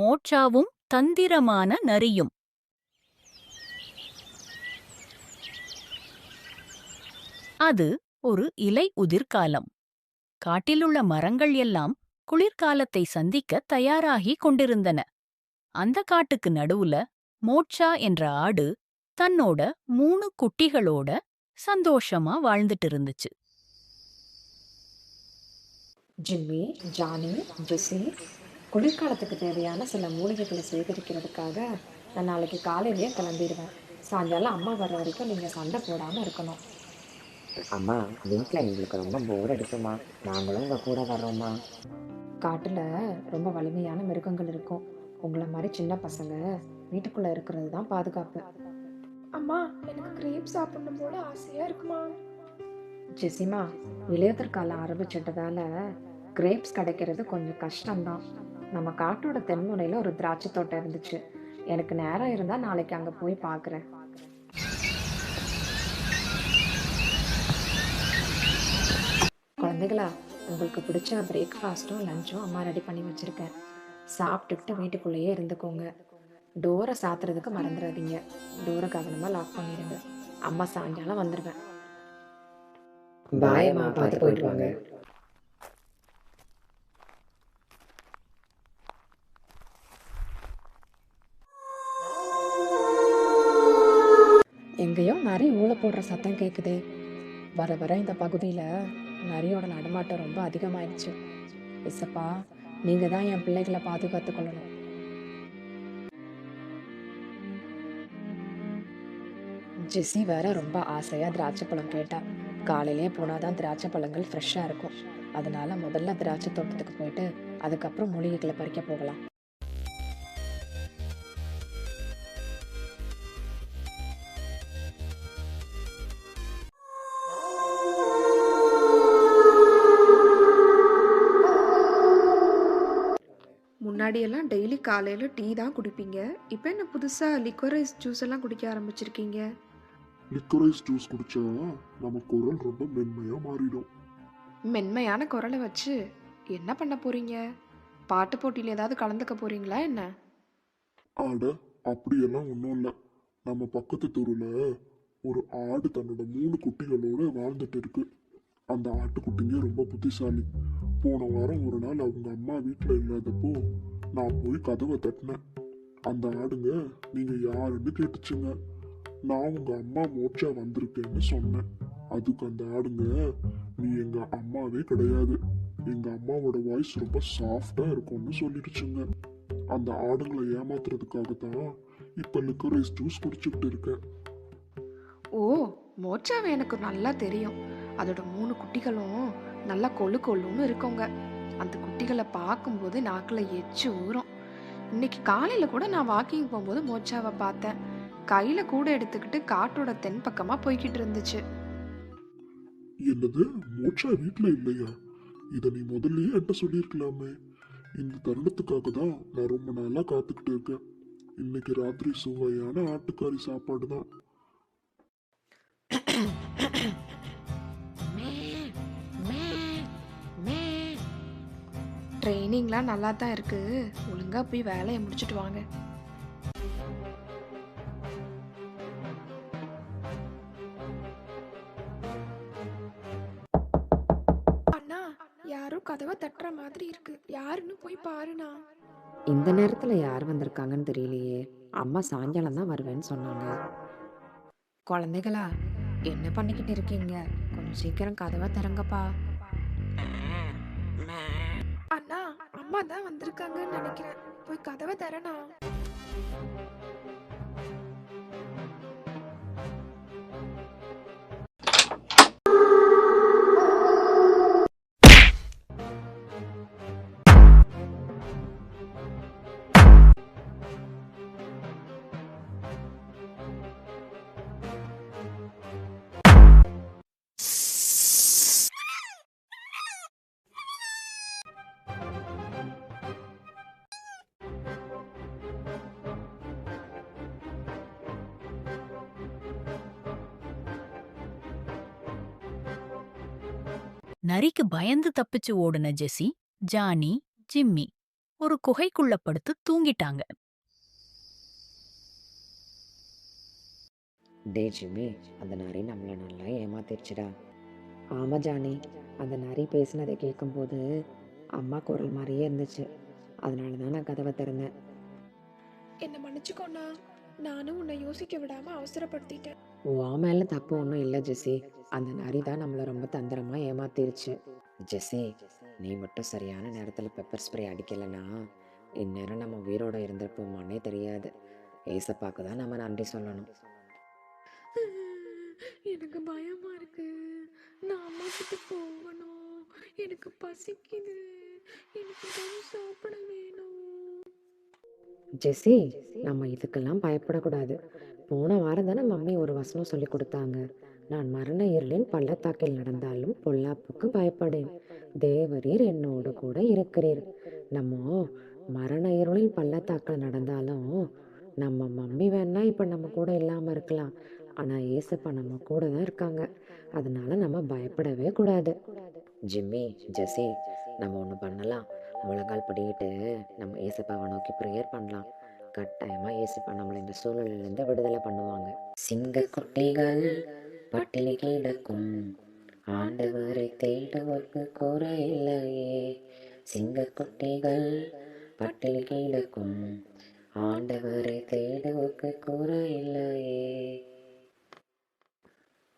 மோட்சாவும் தந்திரமான நரியும். அது ஒரு இலை உதிர்காலம். காட்டிலுள்ள மரங்கள் எல்லாம் குளிர்காலத்தை சந்திக்க தயாராகிக் கொண்டிருந்தன. அந்த காட்டுக்கு நடுவுல மோட்சா என்ற ஆடு தன்னோட 3 குட்டிகளோட சந்தோஷமா வாழ்ந்துட்டு இருந்துச்சு. ஜிம்மி, ஜானி, ஜெஸ்ஸி, குளிர்காலத்துக்கு தேவையான சில மூலிகைகளை சேகரிக்கிறதுக்காக நான் நாளைக்கு காலையிலேயே கிளம்பிடுவேன். சாயங்காலம் அம்மா வர்ற வரைக்கும் நீங்கள் சண்டை போடாமல் இருக்கணும். அம்மா, வீட்டில் எங்களுக்கு ரொம்ப போர் அடிக்குமா. நாங்களும் உங்கள் கூட வர்றோம்மா. காட்டில் ரொம்ப வலிமையான மிருகங்கள் இருக்கும். உங்களை மாதிரி சின்ன பசங்க வீட்டுக்குள்ளே இருக்கிறது தான் பாதுகாப்பு. அம்மா, எனக்கு கிரேப் சாப்பிடணும் போல ஆசையா இருக்குமா. ஜெசிமா, இலையுதிர் காலம் ஆரம்பிச்சிட்டதால கிரேப்ஸ் கிடைக்கிறது கொஞ்சம் கஷ்டம்தான். நம்ம காட்டோட தென்முனையில் ஒரு திராட்சை தோட்டம் இருந்துச்சு. எனக்கு நேரம் இருந்தால் நாளைக்கு அங்கே போய் பார்க்குறேன். குழந்தைகளா, உங்களுக்கு பிடிச்ச பிரேக்ஃபாஸ்ட்டும் லஞ்சும் அம்மா ரெடி பண்ணி வச்சுருக்கேன். சாப்பிட்டுக்கிட்டு வீட்டுக்குள்ளேயே இருந்துக்கோங்க. டோரை சாத்துறதுக்கு மறந்துடாதீங்க. டோரை கவனமாக லாக் பண்ணிடுங்க. அம்மா சாயங்காலம் வந்துடுவேன். பாயம்மா, பார்த்து போயிட்டு வாங்க. எங்கேயோ நிறைய ஊழ போடுற சத்தம் கேட்குதே. வர வர இந்த பகுதியில் நரியோட நடமாட்டம் ரொம்ப அதிகமாயிடுச்சு. இசப்பா, நீங்கள் தான் என் பிள்ளைகளை பாதுகாத்து கொள்ளணும். ஜெஸ்ஸி வேற ரொம்ப ஆசையாக திராட்சை பழம் கேட்டா. காலையிலேயே போனால் தான் திராட்சை பழங்கள் ஃப்ரெஷ்ஷாக இருக்கும். அதனால முதல்ல திராட்சை தோட்டத்துக்கு போயிட்டு அதுக்கப்புறம் மூலிகைகளை பறிக்க போகலாம். முன்னாடியெல்லாம் டெய்லி காலையில் டீ தான் குடிப்பீங்க. இப்போ என்ன புதுசாக லிக்வரைஸ் ஜூஸ் எல்லாம் குடிக்க ஆரம்பிச்சிருக்கீங்க? லிக்வரைஸ் ஜூஸ் குடிச்சா நம்ம குரல் ரொம்ப மென்மையா மாறிடும். மென்மையான குரலை வச்சு என்ன பண்ண போறீங்க? பாட்டு போட்டியில் ஏதாவது கலந்துக்க போறீங்களா என்ன? ஆட, அப்படியெல்லாம் ஒன்றும் இல்லை. நம்ம பக்கத்து தெருவில் ஒரு ஆடு தன்னோட 3 குட்டிகளோட வாழ்ந்துட்டு இருக்கு. அந்த ஆட்டுக்குட்டிங்க ரொம்ப புத்திசாலி. போன வாரம் ஒரு நாள் அவங்க அம்மா வீட்டில் இல்லாதப்போ நான் போய் கதவை தட்டினேன். அந்த ஆடுங்க நீங்க யாருன்னு கேட்டுச்சுங்க. நான் உங்க அம்மா மோட்சா வந்திருக்கேன்னு சொன்னேன். அதுக்கு அந்த ஆடுங்க, நீ எங்க அம்மாவே கிடையாது, எங்க அம்மாவோட வாய்ஸ் ரொம்ப சாஃப்டா இருக்கும்னு சொல்லிடுச்சுங்க. அந்த ஆடுங்களை ஏமாத்துறதுக்காக தான் இப்ப லிக்வரைஸ் ஜூஸ் குடிச்சுக்கிட்டு இருக்கேன். ஓ, மோச்சாவை எனக்கு நல்லா தெரியும். அதோட 3 குட்டிகளும் நல்லா கொள்ளு கொள்ளுன்னு இருக்கோங்க. அந்த குட்டிகளை பார்க்கும்போது நாக்கில் எச்சு ஊறும். இன்னைக்கு காலையில் கூட நான் வாக்கிங் போகும்போது மோச்சாவை பார்த்தேன். கையில் கூட எடுத்துக்கிட்டு காட்டோட தென் பக்கமாக போய்கிட்டு இருந்துச்சு. என்னது, மோட்சா வீட்டுல இல்லையா? இத நீ முதல்லயே என்கிட்ட சொல்லியிருக்கலாமே. இந்த தருணத்துக்காக தான் நான் ரொம்ப நாளா காத்துக்கிட்டு இருக்கேன். இன்னைக்கு ராத்திரி சுவையான ஆட்டுக்காரி சாப்பாடு தான். ட்ரைனிங்லாம் நல்லா தான் இருக்கு. ஒழுங்கா போய் வேலையை முடிச்சுட்டு வாங்க. அண்ணா, யாரோ கதவை தட்டுற மாதிரி இருக்கு. யாருன்னு போய் பாருண்ணா. இந்த நேரத்தில் யார் வந்திருக்காங்கன்னு தெரியலையே. அம்மா சாயங்காலம் தான் வருவேன்னு சொன்னாங்க. குழந்தைகளா, என்ன பண்ணிக்கிட்டு இருக்கீங்க? கொஞ்சம் சீக்கிரம் கதவை திறங்கப்பா. அண்ணா, அம்மா தான் வந்திருக்காங்கன்னு நினைக்கிறேன். போய் கதவை தரண்ணா. நரிக்கு பயந்து தப்பிச்சு ஓடுன ஜெசி, ஜானி, ஜிம்மி ஒரு குகைக்குள்ள படுத்து தூங்கிட்டாங்க. டே ஜிம்மி, அந்த நரி நம்மளை நல்லா ஏமாத்திருச்சுடா. ஆமாம் ஜானி, அந்த நரி பேசினதை கேட்கும்போது அம்மா குரல் மாதிரியே இருந்துச்சு. அதனால தான் நான் கதவை திறந்தேன். என்னை மன்னிச்சுக்கோண்ணா, நானும் உன்னை யோசிக்க விடாம அவசரப்படுத்திட்டேன். உன் மேலே தப்பு ஒன்றும் இல்லை ஜெசி. அந்த நரி தான் நம்மளை ரொம்ப தந்திரமாக ஏமாத்திருச்சு. ஜெஸ்ஸி, நீ மட்டும் சரியான நேரத்தில் பெப்பர் ஸ்ப்ரே அடிக்கலைன்னா இந்நேரம் நம்ம உயிரோட இருந்திருப்போமானே தெரியாது. ஏசப்பாக்கு தான் நம்ம நன்றி சொல்லணும். எனக்கு பயமா இருக்கு. நான் அம்மா கிட்ட போகணும். எனக்கு பசிக்குது. எனக்கு ஏதாவது சாப்பிட வேணும். ஜெசி, நம்ம இதுக்கெல்லாம் பயப்படக்கூடாது. போன வாரம் தானே மம்மி ஒரு வசனம் சொல்லி கொடுத்தாங்க. நான் மரண இருளின் பள்ளத்தாக்கில் நடந்தாலும் பொல்லாப்புக்கு பயப்படேன், தேவரீர் என்னோடு கூட இருக்கிறீர். நம்ம மரண இருளின் பள்ளத்தாக்கில் நடந்தாலும் நம்ம மம்மி வேணா இப்போ நம்ம கூட இல்லாமல் இருக்கலாம். ஆனால் ஏசப்பா நம்ம கூட தான் இருக்காங்க. அதனால நம்ம பயப்படவே கூடாது. ஜிம்மி, ஜெஸ்ஸி, நம்ம ஒன்று பண்ணலாம். முழங்கால் படிக்கிட்டு நம்ம ஏசப்பாவை நோக்கி ப்ரேயர் பண்ணலாம். கட்டாயமாக ஏசப்பா நம்மளை இந்த சூழலிலிருந்து விடுதலை பண்ணுவாங்க. சிங்க குட்டிகள் பட்டினி கிடக்கும், ஆண்டவரை தேடுவோர்க்கு குறை இல்லையே. சிங்க குட்டிகள் பட்டினி கிடக்கும், ஆண்டவரை தேடுவோர்க்கு குறை இல்லையே.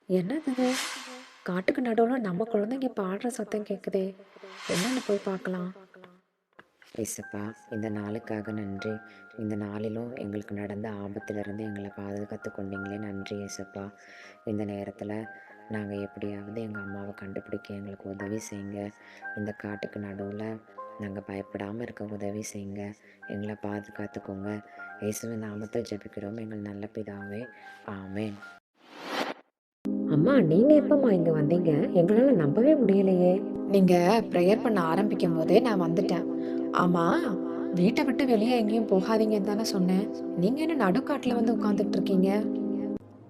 என்னது, காட்டுக்கு நடுவில் நம்ம குழந்தைங்க பாடுற சத்தம் கேட்குதே. என்னன்னு போய் பார்க்கலாம். ஏசப்பா, இந்த நாளுக்காக நன்றி. இந்த நாளிலும் எங்களுக்கு நடந்த ஆபத்திலிருந்து எங்களை பாதுகாத்து கொண்டீங்களே, நன்றி ஏசப்பா. இந்த நேரத்தில் நாங்கள் எப்படியாவது எங்கள் அம்மாவை கண்டுபிடிக்க எங்களுக்கு உதவி செய்யுங்க. இந்த காட்டுக்கு நடுவில் நாங்கள் பயப்படாமல் இருக்க உதவி செய்யுங்க. எங்களை பாதுகாத்துக்கோங்க. இயேசுவின் நாமத்தில் ஜெபிக்கிறோம் எங்கள் நல்ல பிதாவே, ஆமென். அம்மா, நீங்கள் எப்பம்மா இங்கே வந்தீங்க? எங்களால் நம்பவே முடியலையே. நீங்கள் ப்ரேயர் பண்ண ஆரம்பிக்கும் போதே நான் வந்துட்டேன். ஆமாம், வீட்டை விட்டு வெளியே எங்கேயும் போகாதீங்கன்னு தானே சொன்னேன். நீங்கள் என்ன நடுக்காட்டில் வந்து உட்காந்துட்டு இருக்கீங்க?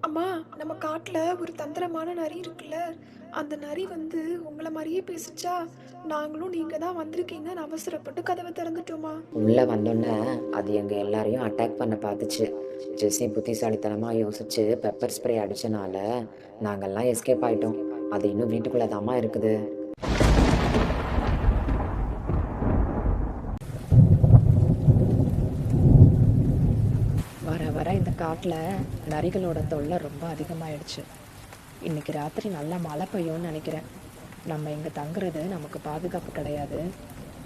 அம்மா, நம்ம காட்டுல ஒரு தந்திரமான நரி இருக்குல்ல, அந்த நரி வந்து உங்களை மாதிரியே பேசிச்சா. நாங்களும் நீங்க தான் வந்திருக்கீங்கன்னு அவசரப்பட்டு கதவை திறந்துட்டோமா. உள்ளே வந்தோன்னே அது எங்கள் எல்லாரையும் அட்டாக் பண்ண பார்த்துச்சு. ஜெஸ்ஸி புத்திசாலித்தனமாக யோசிச்சு பெப்பர் ஸ்ப்ரே அடித்தனால நாங்கள்லாம் எஸ்கேப் ஆகிட்டோம். அது இன்னும் வீட்டுக்குள்ளே தாம்மா இருக்குது. வர வர இந்த காட்டில் நரிகளோட தொல்லை ரொம்ப அதிகமாயிடுச்சு. இன்னைக்கு ராத்திரி நல்லா மழை பெய்யும்னு நினைக்கிறேன். நம்ம இங்கே தங்குறது நமக்கு பாதுகாப்பு கிடையாது.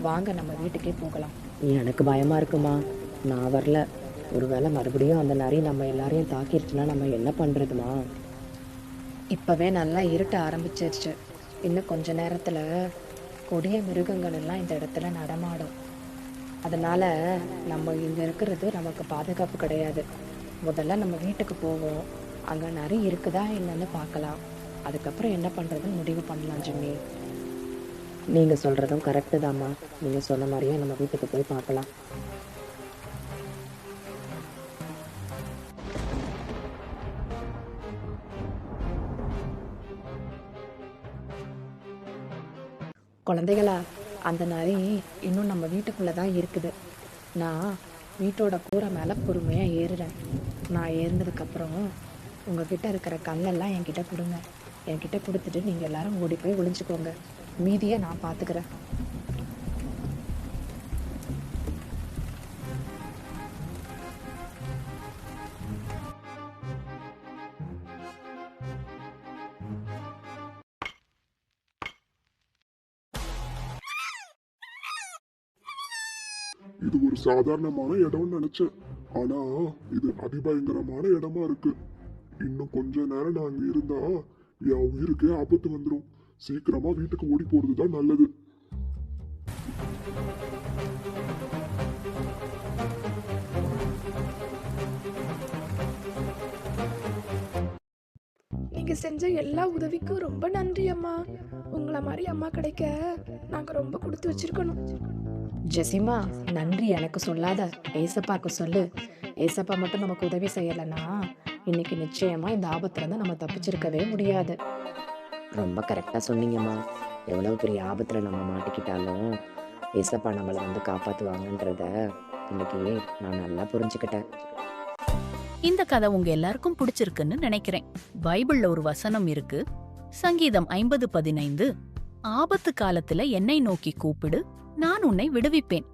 வாங்க நம்ம வீட்டுக்கே போகலாம். எனக்கு பயமாக இருக்குமா, நான் வரல. ஒருவேளை மறுபடியும் அந்த நரி நம்ம எல்லாரையும் தாக்கிடுச்சுன்னா நம்ம என்ன பண்ணுறதுமா? இப்போவே நல்லா இருட்ட ஆரம்பிச்சிருச்சு. இன்னும் கொஞ்ச நேரத்தில் கொடிய மிருகங்கள் எல்லாம் இந்த இடத்துல நடமாடும். அதனால் நம்ம இங்கே இருக்கிறது நமக்கு பாதுகாப்பு கிடையாது. முதல்ல நம்ம வீட்டுக்கு போவோம். அங்கே நரி இருக்குதா என்னன்னு பார்க்கலாம். அதுக்கப்புறம் என்ன பண்ணுறதுன்னு முடிவு பண்ணலாம் ஜிம்மி. நீங்கள் சொல்கிறதும் கரெக்டு தாம்மா. நீங்கள் சொன்ன மாதிரியே நம்ம வீட்டுக்கு போய் பார்க்கலாம். குழந்தைகளா, அந்த நரி இன்னும் நம்ம வீட்டுக்குள்ளே தான் இருக்குது. நான் வீட்டோட கூரை மேலே பொறுமையாக ஏறுறேன். நான் ஏறினதுக்கப்புறம் உங்ககிட்ட இருக்கிற கல்லெல்லாம் என்கிட்ட கொடுங்க. என்கிட்ட கொடுத்துட்டு நீங்கள் எல்லாரும் ஓடி போய் ஒளிஞ்சுக்கோங்க. மீதியை நான் பார்த்துக்கிறேன். இது ஒரு சாதாரணமான இடம்னு நினைச்சேன். ஆனா இது அதிபயங்கரமான இடமா இருக்கு. இன்னும் கொஞ்ச நேரம் நான் அங்க இருந்தா என் உயிருக்கே ஆபத்து வந்துடும். சீக்கிரமா வீட்டுக்கு ஓடி போறதுதான் நல்லது. நீங்க செஞ்ச எல்லா உதவிக்கும் ரொம்ப நன்றி அம்மா. உங்களை மாதிரி அம்மா கிடைக்க நாங்க ரொம்ப கொடுத்து வச்சிருக்கணும். ஜெசிமா, நன்றி எனக்கு சொல்லாத, ஏசப்பாக்கு சொல்லு. ஏசப்பா மட்டும் நமக்கு உதவி செய்யலைன்னா இன்னைக்கு நிச்சயமா இந்த ஆபத்துலேருந்து நம்ம தப்பிச்சிருக்கவே முடியாது. ரொம்ப கரெக்டாக சொன்னீங்கம்மா. எவ்வளோ பெரிய ஆபத்தில் நம்ம மாட்டிக்கிட்டாலும் ஏசப்பா நம்மளை வந்து காப்பாற்றுவாங்கன்றத இன்னைக்கு நான் நல்லா புரிஞ்சுக்கிட்டேன். இந்த கதை உங்க எல்லாருக்கும் பிடிச்சிருக்குன்னு நினைக்கிறேன். பைபிள்ல ஒரு வசனம் இருக்கு. சங்கீதம் 50:15. ஆபத்து காலத்துல என்னை நோக்கி கூப்பிடு, நான் உன்னை விடுவிப்பேன்,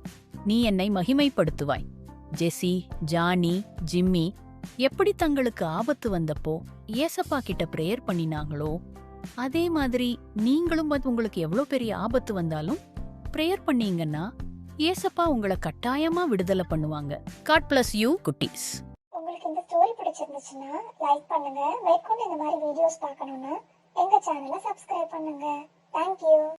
நீ என்னை மகிமைப்படுத்துவாய். ஜெசி, ஜானி, ஜிம்மி எப்படி தங்களுக்கு ஆபத்து வந்தப்போ ஏசப்பா கிட்ட பிரேயர் பண்ணினாங்களோ, அதே மாதிரி நீங்களும் உங்களுக்கு எவ்வளவு பெரிய ஆபத்து வந்தாலும் பிரேயர் பண்ணீங்கன்னா ஏசப்பா உங்களை கட்டாயமா விடுதலை பண்ணுவாங்க. God bless you குட்டீஸ். உங்களுக்கு இந்த ஸ்டோரி பிடிச்சிருந்துச்சுன்னா லைக் பண்ணுங்க. மேற்கொண்டு இந்த மாதிரி வீடியோஸ் பார்க்கணும்னா எங்க சேனலை சப்ஸ்கிரைப் பண்ணுங்க. தேங்க்யூ.